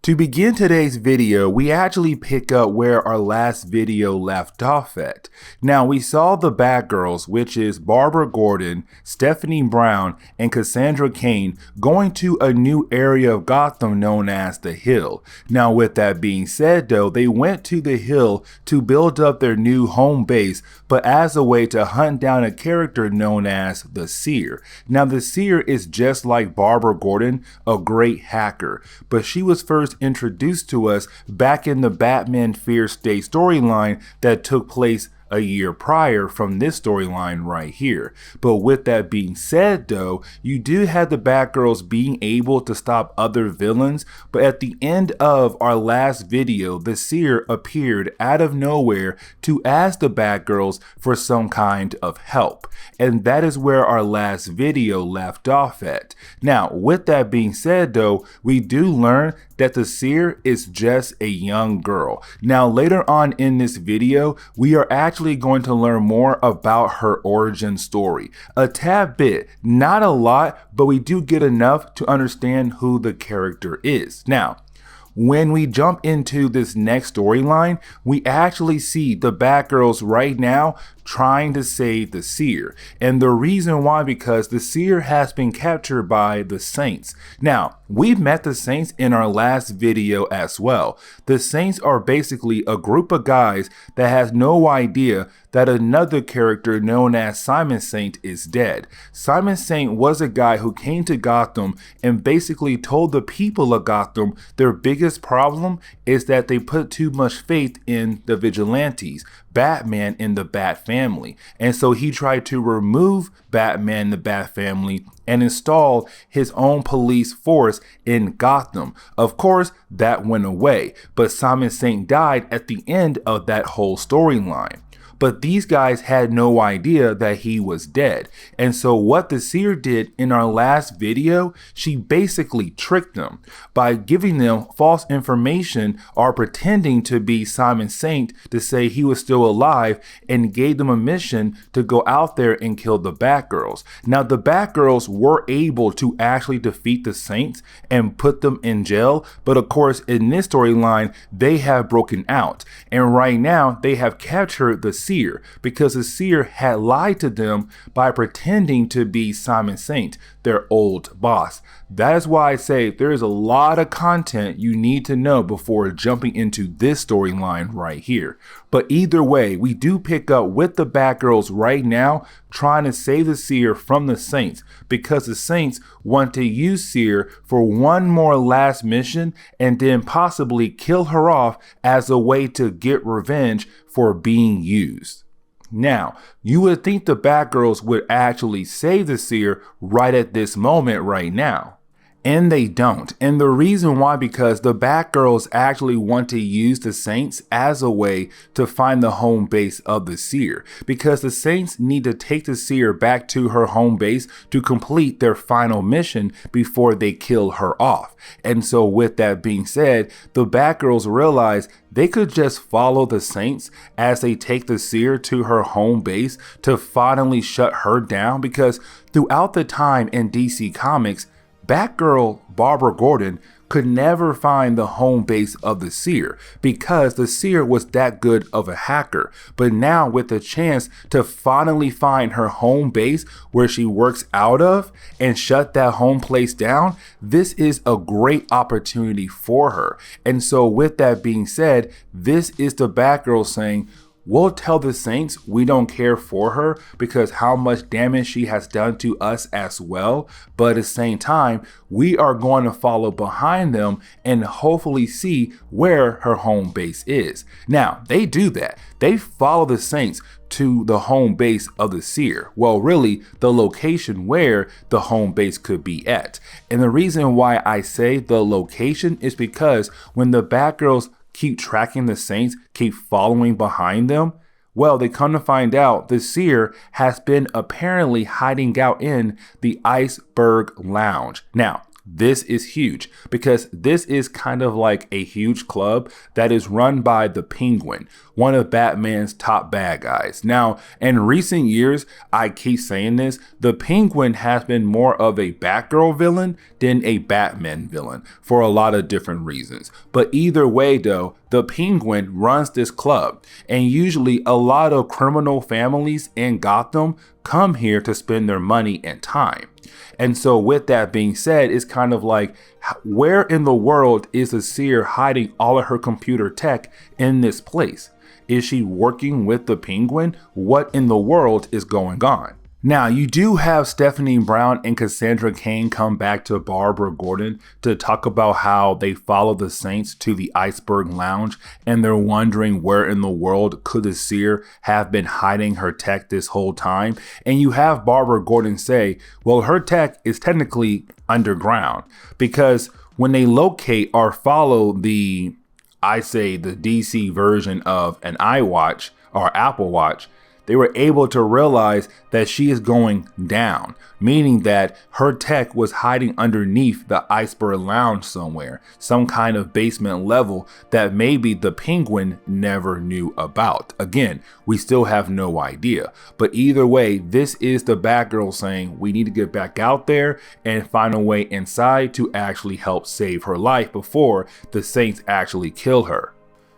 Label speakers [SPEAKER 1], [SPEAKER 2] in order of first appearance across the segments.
[SPEAKER 1] To begin today's video, we actually pick up where our last video left off at. Now, we saw the Batgirls, which is Barbara Gordon, Stephanie Brown, and Cassandra Cain, going to a new area of Gotham known as the Hill. Now, with that being said though, they went to the Hill to build up their new home base, but as a way to hunt down a character known as the Seer. Now, the Seer is just like Barbara Gordon, a great hacker, but she was first introduced to us back in the Batman Fear State storyline that took place a year prior from this storyline right here. But with that being said though, you do have the Batgirls being able to stop other villains, but at the end of our last video, the Seer appeared out of nowhere to ask the Batgirls for some kind of help. And that is where our last video left off at. Now, with that being said though, we do learn that the Seer is just a young girl. Now, later on in this video, we are actually going to learn more about her origin story. A tad bit, not a lot, but we do get enough to understand who the character is. Now, when we jump into this next storyline, we actually see the Batgirls right now trying to save the Seer. And the reason why, because the Seer has been captured by the Saints. Now, we met the Saints in our last video as well. The Saints are basically a group of guys that has no idea that another character known as Simon Saint is dead. Simon Saint was a guy who came to Gotham and basically told the people of Gotham their biggest problem is that they put too much faith in the vigilantes, Batman and the Bat family. And so he tried to remove Batman and the Bat family and install his own police force in Gotham. Of course, that went away, but Simon Saint died at the end of that whole storyline. But these guys had no idea that he was dead. And so what the Seer did in our last video, she basically tricked them by giving them false information or pretending to be Simon Saint to say he was still alive and gave them a mission to go out there and kill the Batgirls. Now, the Batgirls were able to actually defeat the Saints and put them in jail. But of course, in this storyline, they have broken out. And right now, they have captured the Seer because the Seer had lied to them by pretending to be Simon Saint, their old boss. That is why I say there is a lot of content you need to know before jumping into this storyline right here. But either way, we do pick up with the Batgirls right now trying to save the Seer from the Saints because the Saints want to use Seer for one more last mission and then possibly kill her off as a way to get revenge for being used. Now, you would think the Batgirls would actually save the Seer right at this moment right now. And they don't. And the reason why, because the Batgirls actually want to use the Saints as a way to find the home base of the Seer. Because the Saints need to take the Seer back to her home base to complete their final mission before they kill her off. And so with that being said, the Batgirls realize they could just follow the Saints as they take the Seer to her home base to finally shut her down. Because throughout the time in DC Comics, Batgirl Barbara Gordon could never find the home base of the Seer because the Seer was that good of a hacker. But now with the chance to finally find her home base where she works out of and shut that home place down, this is a great opportunity for her. And so with that being said, this is the Batgirl saying, we'll tell the Saints we don't care for her because how much damage she has done to us as well. But at the same time, we are going to follow behind them and hopefully see where her home base is. Now, they do that. They follow the Saints to the home base of the Seer. Well, really, the location where the home base could be at. And the reason why I say the location is because when the Batgirls keep tracking the Saints, keep following behind them, well, they come to find out the Seer has been apparently hiding out in the Iceberg Lounge. Now, This is huge because this is kind of like a huge club that is run by the Penguin, one of Batman's top bad guys. Now, in recent years, I keep saying this, the Penguin has been more of a Batgirl villain than a Batman villain for a lot of different reasons. But either way though, the Penguin runs this club, and usually a lot of criminal families in Gotham come here to spend their money and time. And so with that being said, it's kind of like, where in the world is the Seer hiding all of her computer tech in this place? Is she working with the Penguin? What in the world is going on? Now, you do have Stephanie Brown and Cassandra Cain come back to Barbara Gordon to talk about how they follow the Saints to the Iceberg Lounge, and they're wondering where in the world could the Seer have been hiding her tech this whole time. And you have Barbara Gordon say, well, her tech is technically underground, because when they locate or follow the DC version of an iWatch or Apple Watch, they were able to realize that she is going down, meaning that her tech was hiding underneath the Iceberg Lounge somewhere, some kind of basement level that maybe the Penguin never knew about. Again, we still have no idea. But either way, this is the Batgirl saying we need to get back out there and find a way inside to actually help save her life before the Saints actually kill her.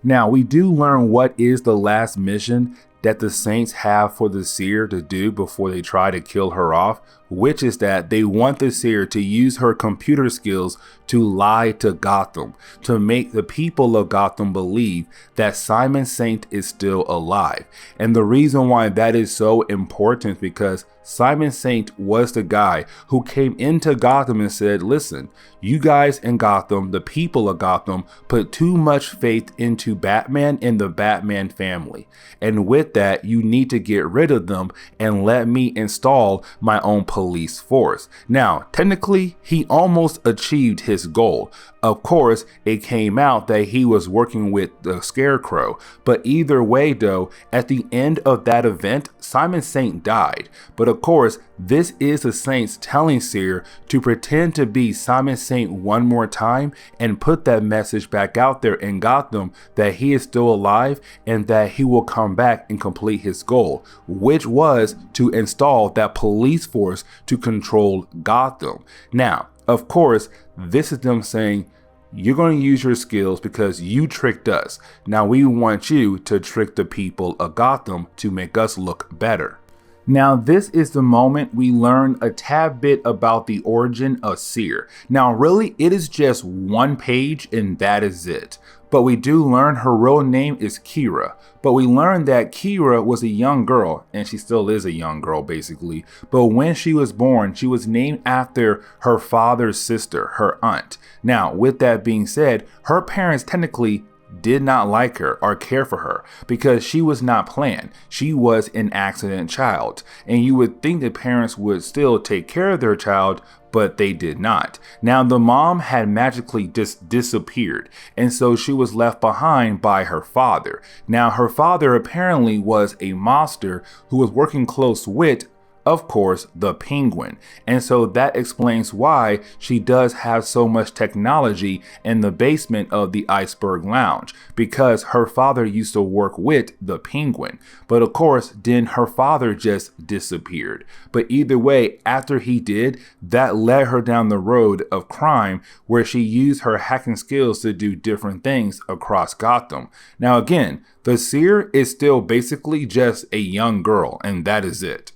[SPEAKER 1] Now, we do learn what is the last mission that the Saints have for the Seer to do before they try to kill her off, which is that they want the Seer to use her computer skills to lie to Gotham, to make the people of Gotham believe that Simon Saint is still alive. And the reason why that is so important is because Simon Saint was the guy who came into Gotham and said, listen, you guys in Gotham, the people of Gotham, put too much faith into Batman and the Batman family. And with that, you need to get rid of them and let me install my own police force. Now, technically, he almost achieved his goal. Of course, it came out that he was working with the Scarecrow, but either way though, at the end of that event, Simon Saint died. But of course, this is the Saints telling Seer to pretend to be Simon Saint one more time and put that message back out there in Gotham that he is still alive and that he will come back and complete his goal, which was to install that police force to control Gotham. Now, of course, this is them saying, you're going to use your skills because you tricked us. Now we want you to trick the people of Gotham to make us look better. Now, this is the moment we learn a tad bit about the origin of Seer. Now, really, it is just one page and that is it. But we do learn her real name is Kira. But we learn that Kira was a young girl, and she still is a young girl basically. But when she was born, she was named after her father's sister, her aunt. Now, with that being said, her parents technically did not like her or care for her because she was not planned. She was an accident child. And you would think the parents would still take care of their child, but they did not. Now, the mom had magically just disappeared, and so she was left behind by her father. Now, her father apparently was a monster who was working close with, of course, the Penguin. And so that explains why she does have so much technology in the basement of the Iceberg Lounge, because her father used to work with the Penguin. But of course, then her father just disappeared. But either way, after he did, that led her down the road of crime where she used her hacking skills to do different things across Gotham. Now again, the Seer is still basically just a young girl, and that is it.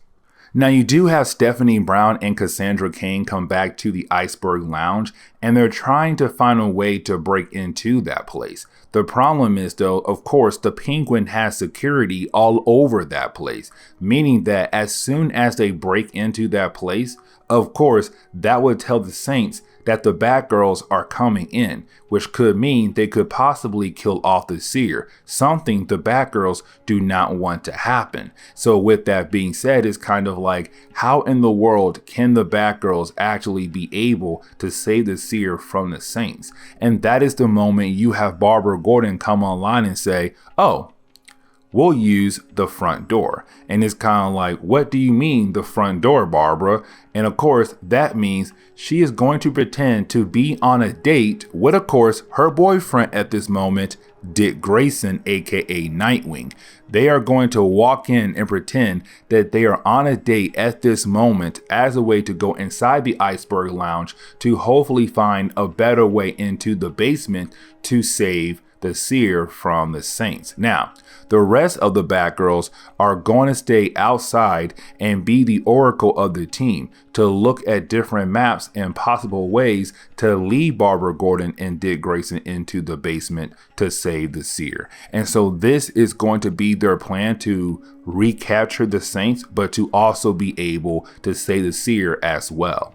[SPEAKER 1] Now, you do have Stephanie Brown and Cassandra Cain come back to the Iceberg Lounge, and they're trying to find a way to break into that place. The problem is, though, of course, the Penguin has security all over that place, meaning that as soon as they break into that place, of course, that would tell the Saints that the Batgirls are coming in, which could mean they could possibly kill off the Seer, something the Batgirls do not want to happen. So with that being said, it's kind of like, how in the world can the Batgirls actually be able to save the Seer from the Saints? And that is the moment you have Barbara Gordon come online and say, oh, we'll use the front door. And it's kind of like, what do you mean the front door, Barbara? And of course, that means she is going to pretend to be on a date with, of course, her boyfriend at this moment, Dick Grayson, aka Nightwing. They are going to walk in and pretend that they are on a date at this moment as a way to go inside the Iceberg Lounge to hopefully find a better way into the basement to save the Seer from the Saints. Now, the rest of the Batgirls are going to stay outside and be the oracle of the team to look at different maps and possible ways to lead Barbara Gordon and Dick Grayson into the basement to save the Seer. And so this is going to be their plan to recapture the Saints, but to also be able to save the Seer as well.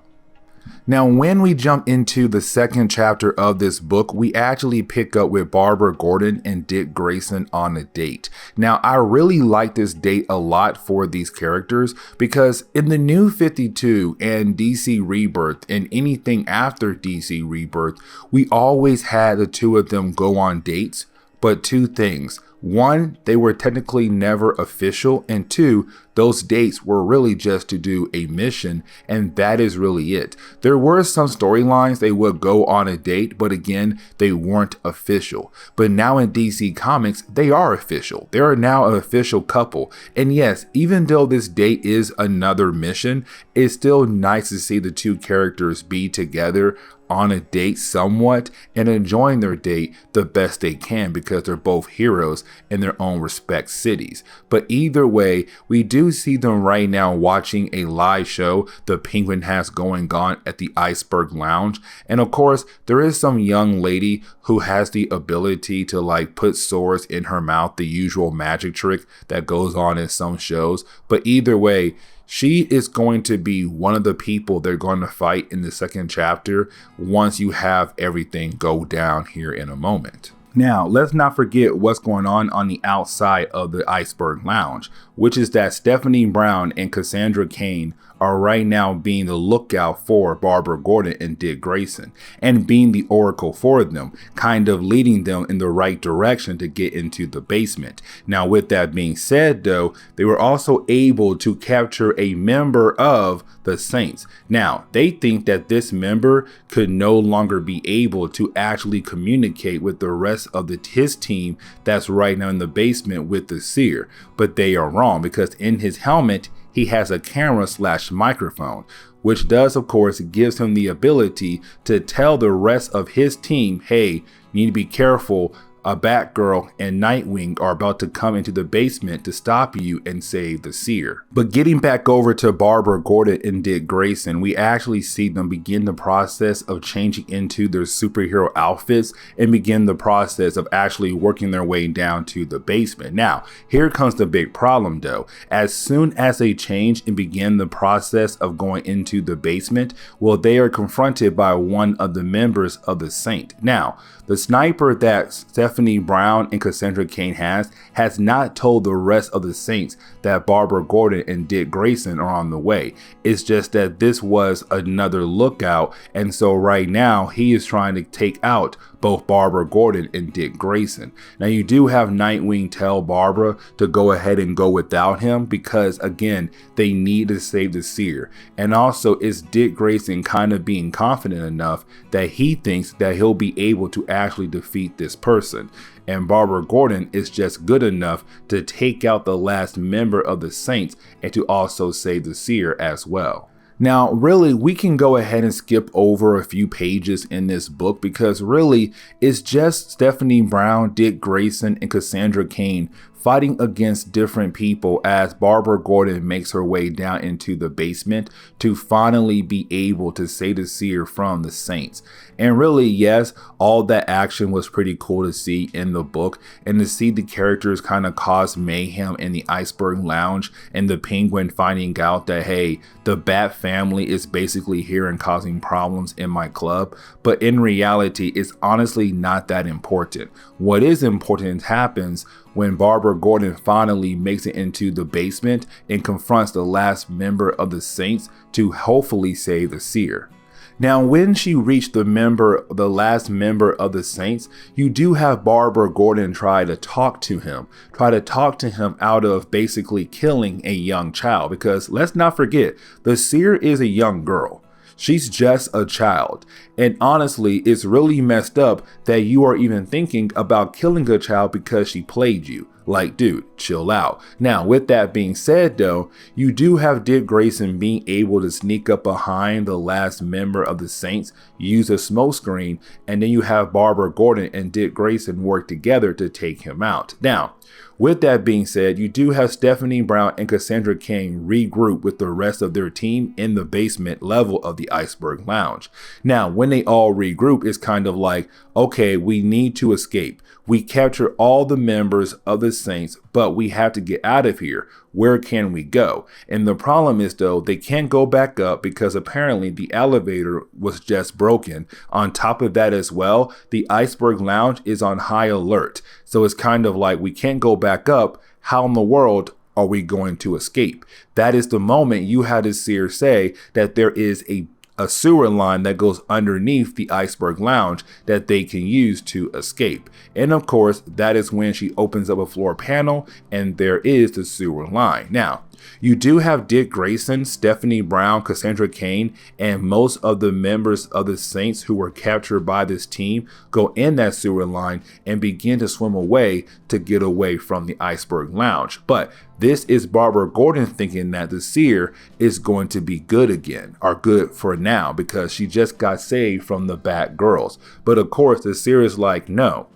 [SPEAKER 1] Now, when we jump into the second chapter of this book, we actually pick up with Barbara Gordon and Dick Grayson on a date. Now, I really like this date a lot for these characters because in the New 52 and DC Rebirth and anything after DC Rebirth, we always had the two of them go on dates, but two things. One, they were technically never official, and two, those dates were really just to do a mission, and that is really it. There were some storylines they would go on a date, but again, they weren't official. But now in DC Comics, they are official. They are now an official couple. And yes, even though this date is another mission, it's still nice to see the two characters be together on a date somewhat and enjoying their date the best they can because they're both heroes in their own respect cities. But either way, we do see them right now watching a live show the Penguin has going on at the Iceberg Lounge. And of course, there is some young lady who has the ability to like put swords in her mouth, the usual magic trick that goes on in some shows. But either way, she is going to be one of the people they're going to fight in the second chapter once you have everything go down here in a moment. Now, let's not forget what's going on the outside of the Iceberg Lounge, which is that Stephanie Brown and Cassandra Cain are right now being the lookout for Barbara Gordon and Dick Grayson and being the oracle for them, kind of leading them in the right direction to get into the basement. Now, with that being said, though, they were also able to capture a member of the Saints. Now, they think that this member could no longer be able to actually communicate with the rest of his team that's right now in the basement with the Seer, but they are wrong because in his helmet, he has a camera/microphone, which does, of course, gives him the ability to tell the rest of his team, hey, you need to be careful. A Batgirl and Nightwing are about to come into the basement to stop you and save the Seer. But getting back over to Barbara Gordon and Dick Grayson, we actually see them begin the process of changing into their superhero outfits and begin the process of actually working their way down to the basement. Now, here comes the big problem though. As soon as they change and begin the process of going into the basement, well, they are confronted by one of the members of the Saint. Now, the sniper that Stephanie Brown and Cassandra Cain has not told the rest of the Saints that Barbara Gordon and Dick Grayson are on the way. It's just that this was another lookout, and so right now he is trying to take out both Barbara Gordon and Dick Grayson. Now you do have Nightwing tell Barbara to go ahead and go without him because again, they need to save the Seer. And also it's Dick Grayson kind of being confident enough that he thinks that he'll be able to actually defeat this person. And Barbara Gordon is just good enough to take out the last member of the Saints and to also save the Seer as well. Now, really, we can go ahead and skip over a few pages in this book because really, it's just Stephanie Brown, Dick Grayson, and Cassandra Cain fighting against different people as Barbara Gordon makes her way down into the basement to finally be able to save the Seer from the Saints. And really, yes, all that action was pretty cool to see in the book and to see the characters kind of cause mayhem in the Iceberg Lounge and the Penguin finding out that, hey, the Bat family is basically here and causing problems in my club. But in reality, it's honestly not that important. What is important happens when Barbara Gordon finally makes it into the basement and confronts the last member of the Saints to hopefully save the Seer. Now, when she reached the last member of the Saints, you do have Barbara Gordon try to talk to him out of basically killing a young child, because let's not forget, the Seer is a young girl. She's just a child. And honestly, it's really messed up that you are even thinking about killing a child because she played you. Like, dude, chill out. Now, with that being said, though, you do have Dick Grayson being able to sneak up behind the last member of the Saints, use a smoke screen, and then you have Barbara Gordon and Dick Grayson work together to take him out. Now, with that being said, you do have Stephanie Brown and Cassandra Cain regroup with the rest of their team in the basement level of the Iceberg Lounge. Now, when they all regroup, it's kind of like, okay, we need to escape. We capture all the members of the Saints, but we have to get out of here. Where can we go? And the problem is, though, they can't go back up because apparently the elevator was just broken. On top of that as well, the Iceberg Lounge is on high alert. So it's kind of like, we can't go back up. How in the world are we going to escape? That is the moment you had to Seer say that there is a sewer line that goes underneath the Iceberg Lounge that they can use to escape. And of course, that is when she opens up a floor panel and there is the sewer line. Now, you do have Dick Grayson, Stephanie Brown, Cassandra Cain, and most of the members of the Saints who were captured by this team go in that sewer line and begin to swim away to get away from the Iceberg Lounge. But this is Barbara Gordon thinking that the Seer is going to be good again, or good for now, because she just got saved from the Batgirls. But of course, the Seer is like, no,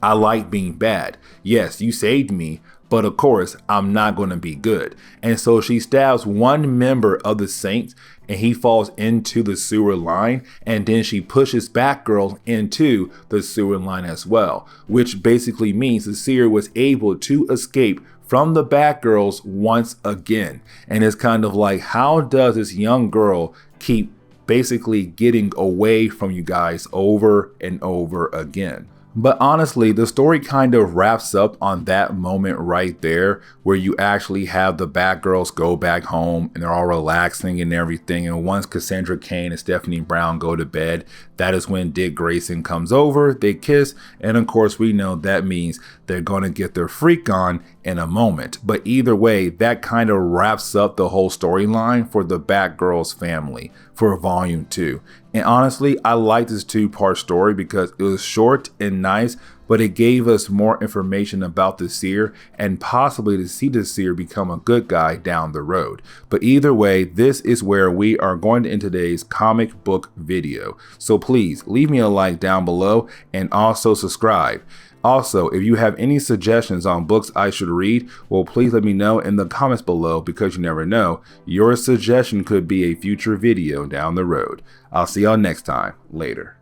[SPEAKER 1] I like being bad. Yes, you saved me, but of course, I'm not going to be good. And so she stabs one member of the Saints and he falls into the sewer line. And then she pushes Batgirl into the sewer line as well, which basically means the Seer was able to escape from the Batgirls once again. And it's kind of like, how does this young girl keep basically getting away from you guys over and over again? But honestly, the story kind of wraps up on that moment right there, where you actually have the Batgirls go back home and they're all relaxing and everything. And once Cassandra Cain and Stephanie Brown go to bed, that is when Dick Grayson comes over, they kiss, and of course we know that means they're going to get their freak on in a moment. But either way, that kind of wraps up the whole storyline for the Batgirls family for volume 2. And honestly, I like this 2-part story because it was short and nice, but it gave us more information about the Seer and possibly to see the Seer become a good guy down the road. But either way, this is where we are going to end today's comic book video. So please leave me a like down below and also subscribe. Also, if you have any suggestions on books I should read, well, please let me know in the comments below, because you never know, your suggestion could be a future video down the road. I'll see y'all next time. Later.